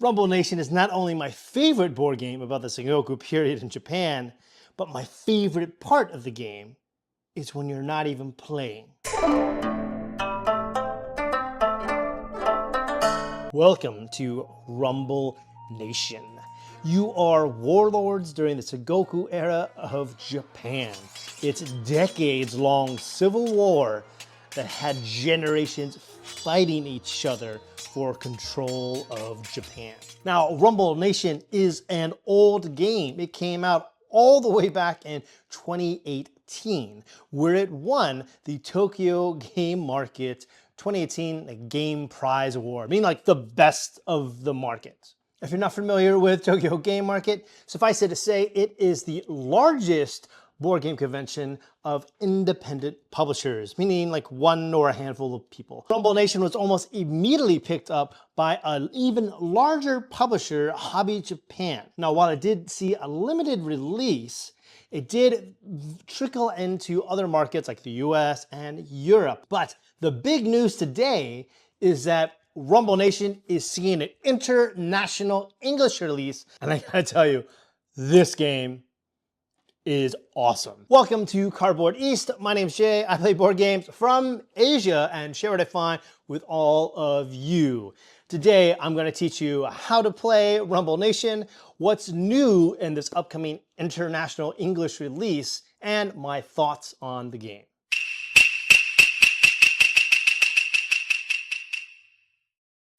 Rumble Nation is not only my favorite board game about the Sengoku period in Japan, but my favorite part of the game is when you're not even playing. Welcome to Rumble Nation. You are warlords during the Sengoku era of Japan. It's decades-long civil war that had generations fighting each other for control of Japan. Now, Rumble Nation is an old game. It came out all the way back in 2018, where it won the Tokyo Game Market 2018 Game Prize Award, meaning like the best of the market. If you're not familiar with Tokyo Game Market, suffice it to say it is the largest board game convention of independent publishers, meaning like one or a handful of people. Rumble Nation was almost immediately picked up by an even larger publisher, Hobby Japan. Now, while it did see a limited release, it did trickle into other markets like the US and Europe. But the big news today is that Rumble Nation is seeing an international English release, and I gotta tell you, this game is awesome. Welcome to Cardboard East. My name's Jay. I play board games from Asia and share what I find with all of you. Today, I'm going to teach you how to play Rumble Nation, what's new in this upcoming international English release, and my thoughts on the game.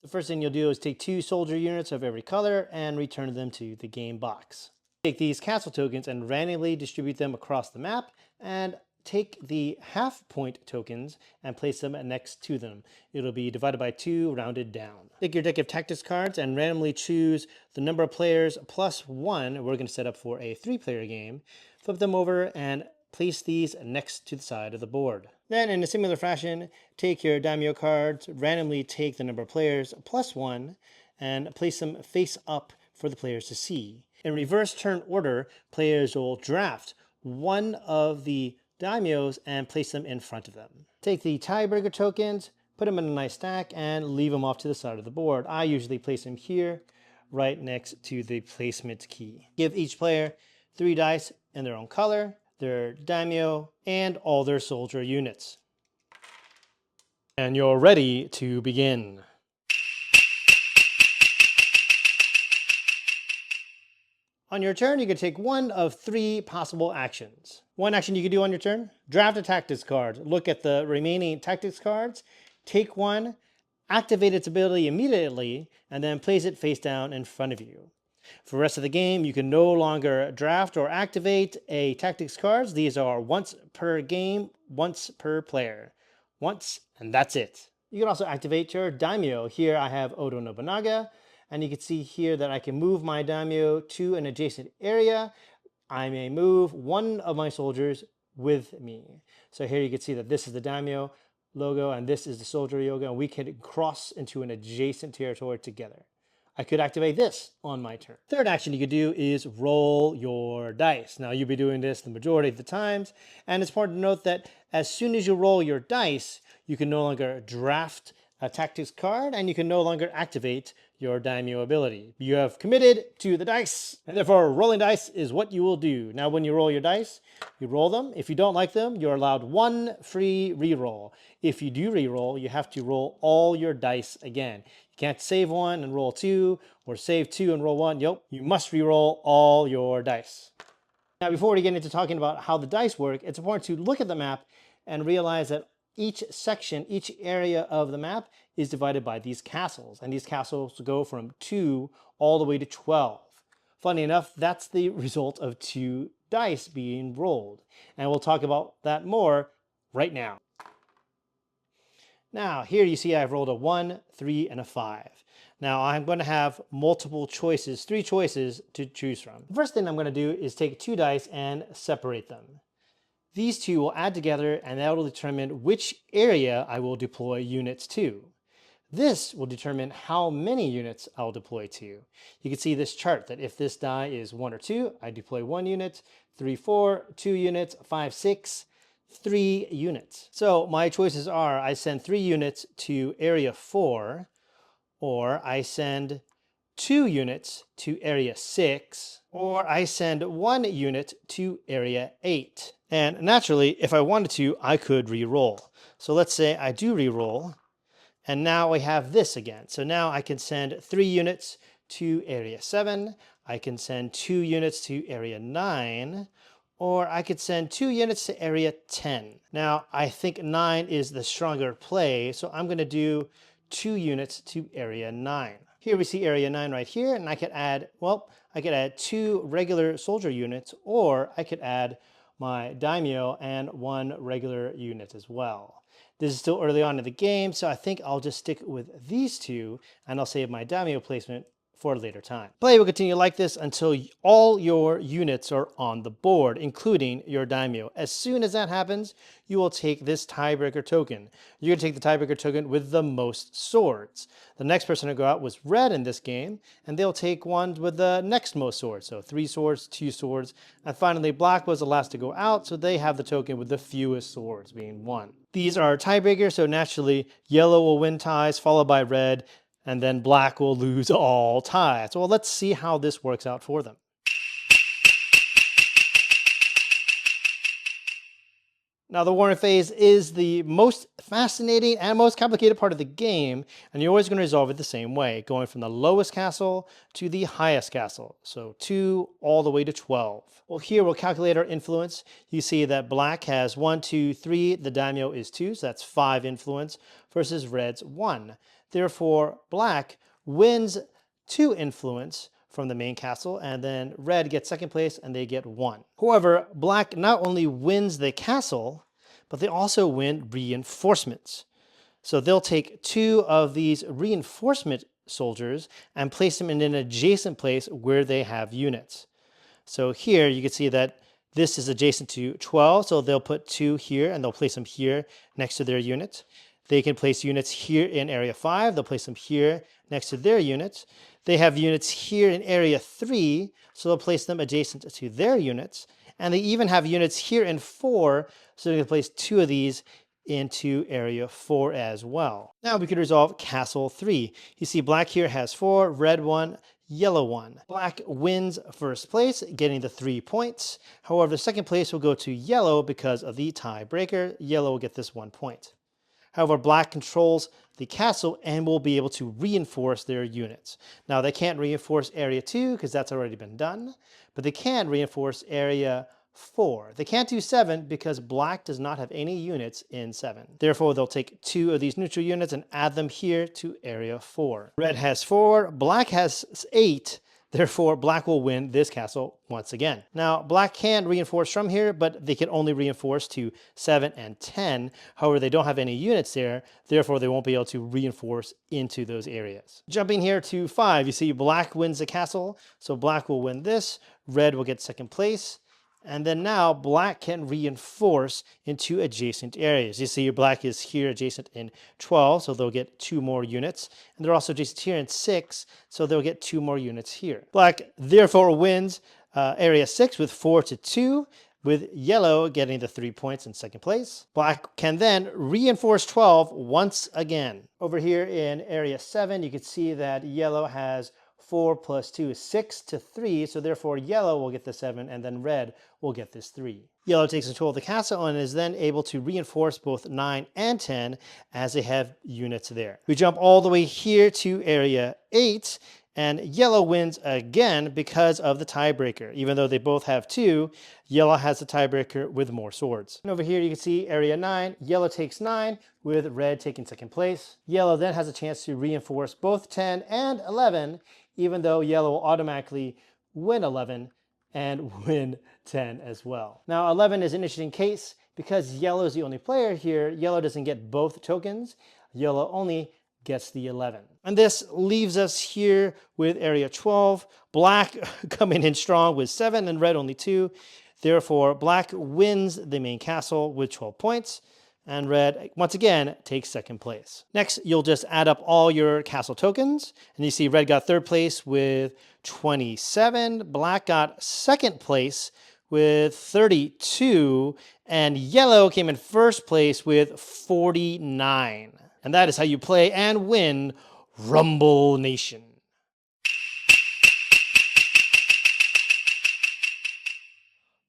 The first thing you'll do is take 2 soldier units of every color and return them to the game box. Take these castle tokens and randomly distribute them across the map, and take the half point tokens and place them next to them. It'll be divided by 2, rounded down. Take your deck of tactics cards and randomly choose the number of players plus 1. We're going to set up for a 3-player game. Flip them over and place these next to the side of the board. Then, in a similar fashion, take your daimyo cards, randomly take the number of players plus 1, and place them face up for the players to see. In reverse turn order, players will draft one of the daimyos and place them in front of them. Take the tiebreaker tokens, put them in a nice stack, and leave them off to the side of the board. I usually place them here, right next to the placement key. Give each player 3 dice in their own color, their daimyo, and all their soldier units. And you're ready to begin. On your turn, you can take one of 3 possible actions. One action you can do on your turn, draft a tactics card. Look at the remaining tactics cards, take one, activate its ability immediately, and then place it face down in front of you. For the rest of the game, you can no longer draft or activate a tactics cards. These are once per game, once per player. Once, and that's it. You can also activate your daimyo. Here I have Oda Nobunaga, and you can see here that I can move my daimyo to an adjacent area. I may move one of my soldiers with me. So here you can see that this is the daimyo logo, and this is the soldier logo, and we can cross into an adjacent territory together. I could activate this on my turn. Third action you could do is roll your dice. Now you'll be doing this the majority of the times, and it's important to note that as soon as you roll your dice, you can no longer draft a tactics card, and you can no longer activate your daimyo ability. You have committed to the dice, and therefore rolling dice is what you will do. Now when you roll your dice, you roll them. If you don't like them, you're allowed 1 free reroll. If you do reroll, you have to roll all your dice again. You can't save 1 and roll 2, or save 2 and roll 1. Nope, you must reroll all your dice. Now before we get into talking about how the dice work, it's important to look at the map and realize that each section, each area of the map is divided by these castles, and these castles go from 2 all the way to 12. Funny enough, that's the result of 2 dice being rolled, and we'll talk about that more right now. Now, here you see I've rolled a 1, 3, and a 5. Now, I'm going to have multiple choices, 3 choices to choose from. The first thing I'm going to do is take 2 dice and separate them. These 2 will add together, and that will determine which area I will deploy units to. This will determine how many units I'll deploy to. You can see this chart that if this die is 1 or 2, I deploy 1 unit, 3, 4, 2 units, 5, 6, 3 units. So my choices are I send 3 units to area 4, or I send 2 units to area 6, or I send 1 unit to area 8. And naturally, if I wanted to, I could re-roll. So let's say I do re-roll, and now I have this again. So now I can send 3 units to area 7, I can send 2 units to area 9, or I could send 2 units to area 10. Now, I think 9 is the stronger play, so I'm going to do 2 units to area 9. Here we see area 9 right here, and I could add, well, I could add 2 regular soldier units, or I could add my daimyo and 1 regular unit as well. This is still early on in the game, so I think I'll just stick with these 2, and I'll save my daimyo placement for a later time. Play will continue like this until all your units are on the board, including your daimyo. As soon as that happens, you will take this tiebreaker token. You're going to take the tiebreaker token with the most swords. The next person to go out was red in this game, and they'll take one with the next most swords. So 3 swords, 2 swords, and finally black was the last to go out, so they have the token with the fewest swords, being 1. These are tiebreakers, so naturally yellow will win ties, followed by red, and then black will lose all ties. Well, let's see how this works out for them. Now, the warning phase is the most fascinating and most complicated part of the game, and you're always going to resolve it the same way, going from the lowest castle to the highest castle. So 2 all the way to 12. Well, here we'll calculate our influence. You see that black has 1, 2, 3. The daimyo is 2, so that's 5 influence, versus red's 1. Therefore, black wins 2 influence from the main castle, and then red gets second place and they get 1. However, black not only wins the castle, but they also win reinforcements. So they'll take 2 of these reinforcement soldiers and place them in an adjacent place where they have units. So here you can see that this is adjacent to 12, so they'll put 2 here and they'll place them here next to their unit. They can place units here in area 5, they'll place them here next to their units. They have units here in area 3, so they'll place them adjacent to their units. And they even have units here in 4, so they can place 2 of these into area 4 as well. Now we could resolve castle 3. You see black here has 4, red 1, yellow 1. Black wins first place, getting the 3 points. However, the second place will go to yellow because of the tiebreaker. Yellow will get this 1 point. However, black controls the castle and will be able to reinforce their units. Now, they can't reinforce area 2 because that's already been done, but they can reinforce area 4. They can't do 7 because black does not have any units in 7. Therefore, they'll take 2 of these neutral units and add them here to area 4. Red has 4, black has 8. Therefore, black will win this castle once again. Now, black can reinforce from here, but they can only reinforce to 7 and 10. However, they don't have any units there. Therefore, they won't be able to reinforce into those areas. Jumping here to 5, you see black wins the castle. So black will win this. Red will get second place. And then now black can reinforce into adjacent areas. You see black is here adjacent in 12, so they'll get 2 more units. And they're also adjacent here in 6, so they'll get 2 more units here. Black therefore wins area 6 with 4-2, with yellow getting the 3 points in second place. Black can then reinforce 12 once again. Over here in area 7, you can see that yellow has 4 plus 2 is 6-3, so therefore yellow will get the 7, and then red will get this 3. Yellow takes control of the castle and is then able to reinforce both 9 and 10 as they have units there. We jump all the way here to area 8, and yellow wins again because of the tiebreaker. Even though they both have 2, yellow has the tiebreaker with more swords. And over here you can see area 9, yellow takes 9 with red taking second place. Yellow then has a chance to reinforce both 10 and 11, even though yellow will automatically win 11 and win 10 as well. Now 11 is an interesting case because yellow is the only player here. Yellow doesn't get both tokens. Yellow only gets the 11. And this leaves us here with area 12. Black coming in strong with 7 and red only 2. Therefore, black wins the main castle with 12 points. And red, once again, takes second place. Next, you'll just add up all your castle tokens. And you see red got third place with 27. Black got second place with 32. And yellow came in first place with 49. And that is how you play and win Rumble Nation.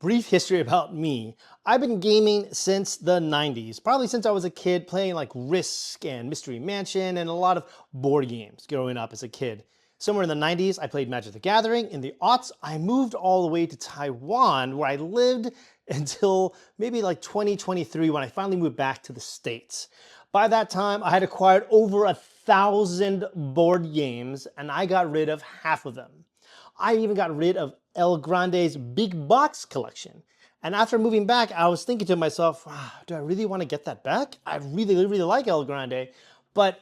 Brief history about me. I've been gaming since the 90s, probably since I was a kid playing like Risk and Mystery Mansion and a lot of board games growing up as a kid. Somewhere in the 90s, I played Magic the Gathering. In the aughts, I moved all the way to Taiwan where I lived until maybe like 2023 when I finally moved back to the States. By that time, I had acquired over 1,000 board games and I got rid of half of them. I even got rid of El Grande's big box collection. And after moving back, I was thinking to myself, do I really want to get that back? I really like El Grande. But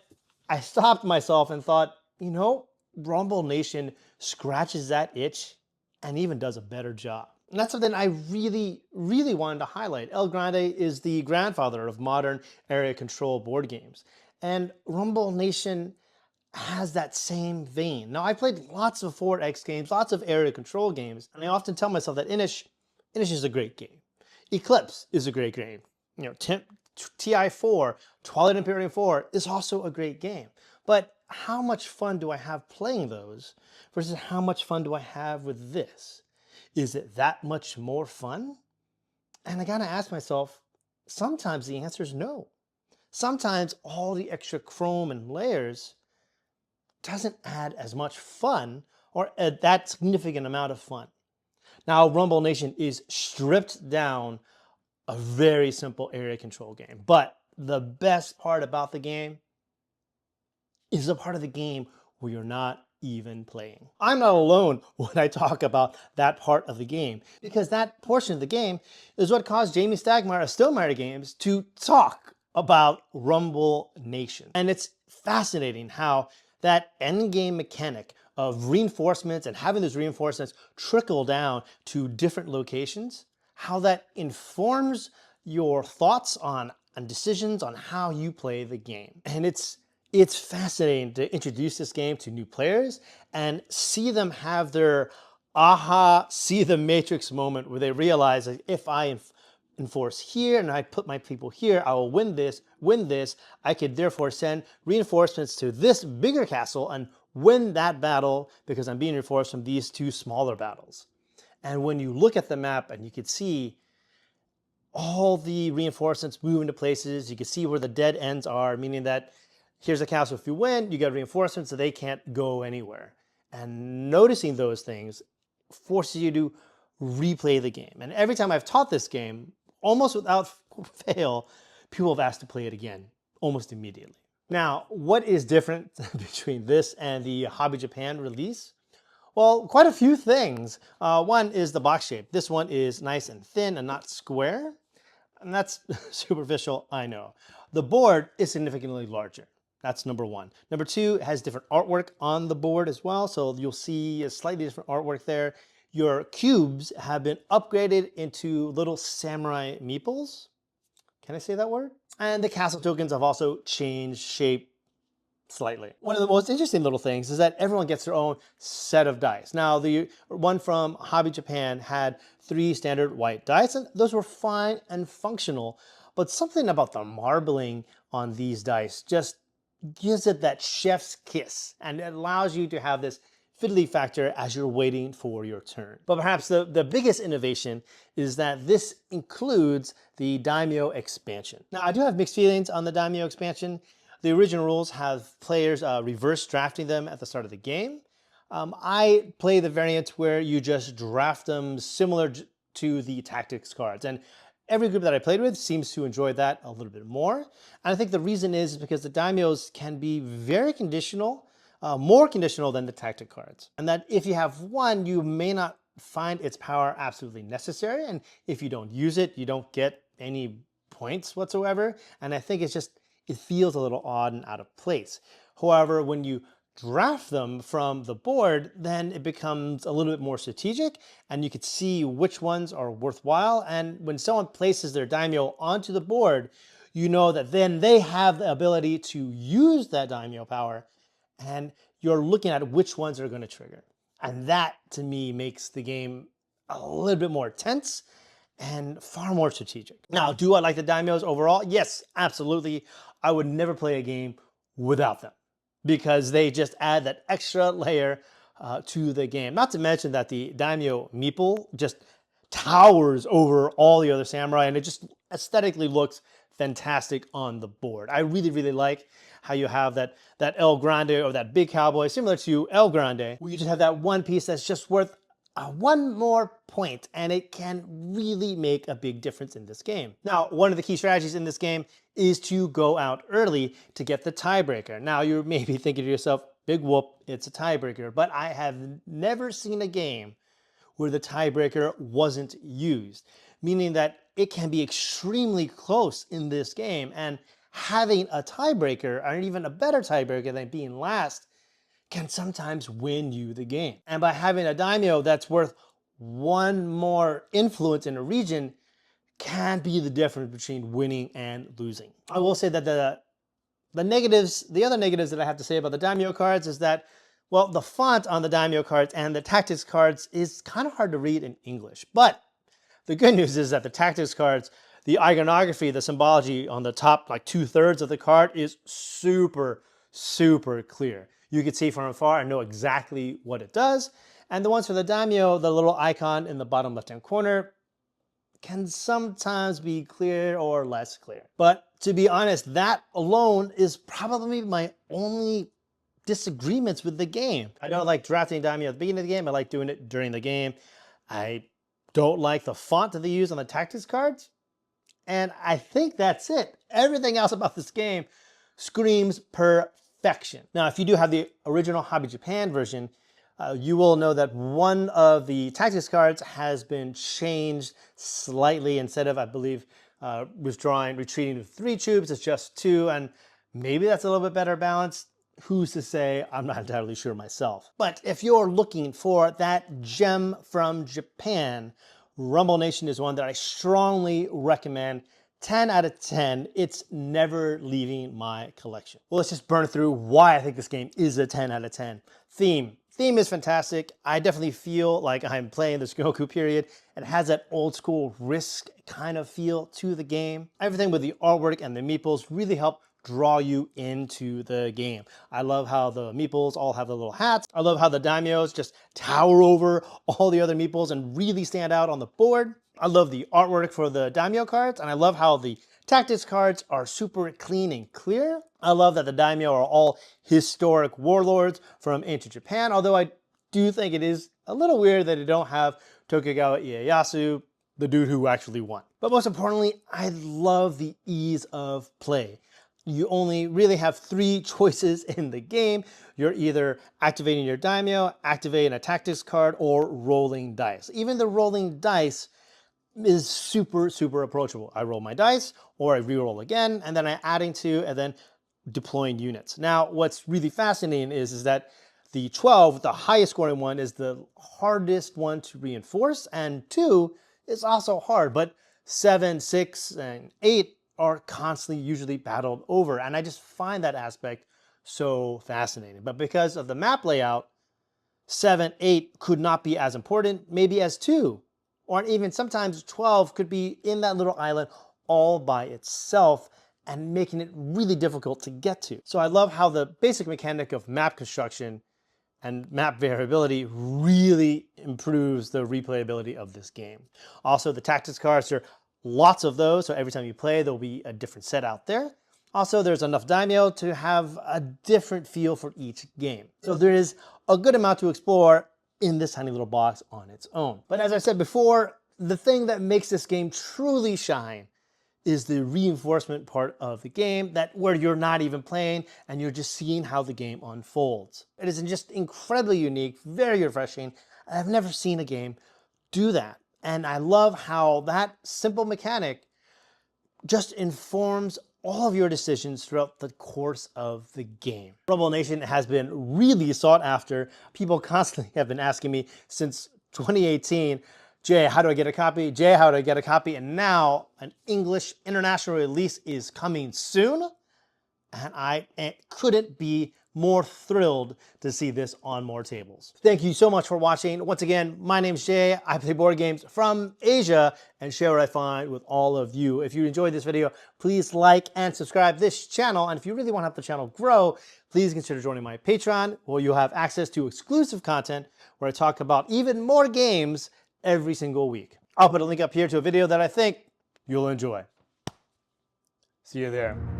I stopped myself and thought, Rumble Nation scratches that itch and even does a better job. And that's something I really wanted to highlight. El Grande is the grandfather of modern area control board games. And Rumble Nation has that same vein. Now, I played lots of 4X games, lots of area control games, and I often tell myself that Inish is a great game. Eclipse is a great game. TI4, Twilight Imperium 4 is also a great game. But how much fun do I have playing those versus how much fun do I have with this? Is it that much more fun? And I gotta ask myself, sometimes the answer is no. Sometimes all the extra chrome and layers doesn't add as much fun or that significant amount of fun. Now, Rumble Nation is stripped down a very simple area control game, but the best part about the game is the part of the game where you're not even playing. I'm not alone when I talk about that part of the game, because that portion of the game is what caused Jamie Stagmeyer of Stillmeyer Games to talk about Rumble Nation. And it's fascinating how that end game mechanic of reinforcements and having those reinforcements trickle down to different locations, how that informs your thoughts on and decisions on how you play the game. And it's fascinating to introduce this game to new players and see them have their aha, see the matrix moment where they realize that if I enforce here and I put my people here, I will win this. I could therefore send reinforcements to this bigger castle and win that battle because I'm being reinforced from these two smaller battles. And when you look at the map and you can see all the reinforcements move into places, you can see where the dead ends are, meaning that here's a castle. If you win, you get reinforcements so they can't go anywhere. And noticing those things forces you to replay the game. And every time I've taught this game, almost without fail, people have asked to play it again, almost immediately. Now, what is different between this and the Hobby Japan release? Well, quite a few things. One is the box shape. This one is nice and thin and not square. And that's superficial, I know. The board is significantly larger. That's number one. Number two, it has different artwork on the board as well. So you'll see a slightly different artwork there. Your cubes have been upgraded into little samurai meeples. Can I say that word? And the castle tokens have also changed shape slightly. One of the most interesting little things is that everyone gets their own set of dice. Now, the one from Hobby Japan had 3 standard white dice, and those were fine and functional, but something about the marbling on these dice just gives it that chef's kiss, and it allows you to have this fiddly factor as you're waiting for your turn. But perhaps the biggest innovation is that this includes the Daimyo expansion. Now, I do have mixed feelings on the Daimyo expansion. The original rules have players reverse drafting them at the start of the game. I play the variant where you just draft them similar to the tactics cards. And every group that I played with seems to enjoy that a little bit more. And I think the reason is because the daimyos can be very conditional, more conditional than the tactic cards. And that if you have one, you may not find its power absolutely necessary. And if you don't use it, you don't get any points whatsoever. And I think it feels a little odd and out of place. However, when you draft them from the board, then it becomes a little bit more strategic and you could see which ones are worthwhile. And when someone places their daimyo onto the board, you know that then they have the ability to use that daimyo power and you're looking at which ones are going to trigger. And that to me makes the game a little bit more tense and far more strategic. Now, do I like the daimyos overall? Yes, absolutely. I would never play a game without them because they just add that extra layer to the game. Not to mention that the daimyo meeple just towers over all the other samurai, and it just aesthetically looks fantastic on the board. I really, really like how you have that El Grande, or that big cowboy, similar to El Grande, where you just have that one piece that's just worth one more point, and it can really make a big difference in this game. Now, one of the key strategies in this game is to go out early to get the tiebreaker. Now, you may be thinking to yourself, big whoop, it's a tiebreaker, but I have never seen a game where the tiebreaker wasn't used, meaning that it can be extremely close in this game, and having a tiebreaker, or even a better tiebreaker than being last, can sometimes win you the game. And by having a daimyo that's worth one more influence in a region can be the difference between winning and losing. I will say that the other negatives that I have to say about the daimyo cards is that, well, the font on the daimyo cards and the tactics cards is kind of hard to read in English. But the good news is that the tactics cards, the iconography, the symbology on the top, like 2/3 of the card, is super, super clear. You can see from afar and know exactly what it does. And the ones for the daimyo, the little icon in the bottom left-hand corner, can sometimes be clear or less clear. But to be honest, that alone is probably my only disagreements with the game. I don't like drafting daimyo at the beginning of the game. I like doing it during the game. I don't like the font that they use on the tactics cards. And I think that's it. Everything else about this game screams perfection. Now, if you do have the original Hobby Japan version, you will know that one of the tactics cards has been changed slightly. Instead of, I believe, retreating to 3 troops, it's just 2, and maybe that's a little bit better balanced. Who's to say? I'm not entirely sure myself. But if you're looking for that gem from Japan, Rumble Nation is one that I strongly recommend. 10 out of 10. It's never leaving my collection. Well, let's just burn through why I think this game is a 10 out of 10. Theme is fantastic. I definitely feel like I'm playing the Sengoku period. It has that old school Risk kind of feel to the game. Everything with the artwork and the meeples really help draw you into the game. I love how the meeples all have the little hats. I love how the daimyos just tower over all the other meeples and really stand out on the board. I love the artwork for the daimyo cards, and I love how the tactics cards are super clean and clear. I love that the daimyo are all historic warlords from ancient Japan, although I do think it is a little weird that they don't have Tokugawa Ieyasu, the dude who actually won. But most importantly, I love the ease of play. You only really have 3 choices in the game. You're either activating your daimyo, activating a tactics card, or rolling dice. Even the rolling dice is super, super approachable. I roll my dice, or I re-roll again, and then I'm adding to, and then deploying units. Now, what's really fascinating is that the 12, the highest scoring one, is the hardest one to reinforce, and 2 is also hard, but 7, 6, and 8 are constantly usually battled over, and I just find that aspect so fascinating. But because of the map layout, 7, 8 could not be as important, maybe as 2, or even sometimes 12 could be in that little island all by itself and making it really difficult to get to. So I love how the basic mechanic of map construction and map variability really improves the replayability of this game. Also, the tactics cards, there are lots of those, so every time you play, there'll be a different set out there. Also, there's enough daimyo to have a different feel for each game. So there is a good amount to explore in this tiny little box on its own. But as I said before, the thing that makes this game truly shine is the reinforcement part of the game, that where you're not even playing and you're just seeing how the game unfolds. It is just incredibly unique, very refreshing. I've never seen a game do that. And I love how that simple mechanic just informs all of your decisions throughout the course of the game. Rumble Nation has been really sought after. People constantly have been asking me since 2018, Jay, how do I get a copy? Jay, how do I get a copy? And now an English international release is coming soon. And I couldn't be more thrilled to see this on more tables. Thank you so much for watching. Once again, my name's Jay. I play board games from Asia and share what I find with all of you. If you enjoyed this video, please like and subscribe this channel. And if you really want to help the channel grow, please consider joining my Patreon, where you'll have access to exclusive content where I talk about even more games every single week. I'll put a link up here to a video that I think you'll enjoy. See you there.